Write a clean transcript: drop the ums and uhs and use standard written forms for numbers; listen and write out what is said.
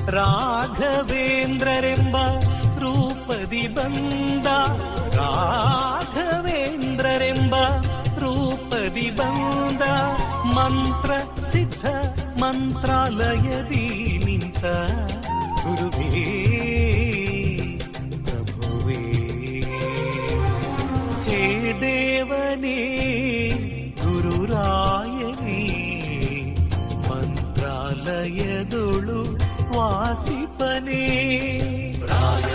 ರಾಘವೇಂದ್ರರೆಂಬ ರೂಪದಿ ಬಂದ, ರಾಘವೇಂದ್ರರೆಂಬ ರೂಪದಿ ಬಂದ, ಮಂತ್ರ ಸಿದ್ಧ ಮಂತ್ರಾಲಯದಿ ನಿಂತ ಗುರುವೇ ಪ್ರಭುವೇ. ಹೇ ದೇವನೇ ಗುರುರಾಯನೇ, ಮಂತ್ರಾಲಯದೊಳು ವಾಸಿಪನೇ. ರಾಯ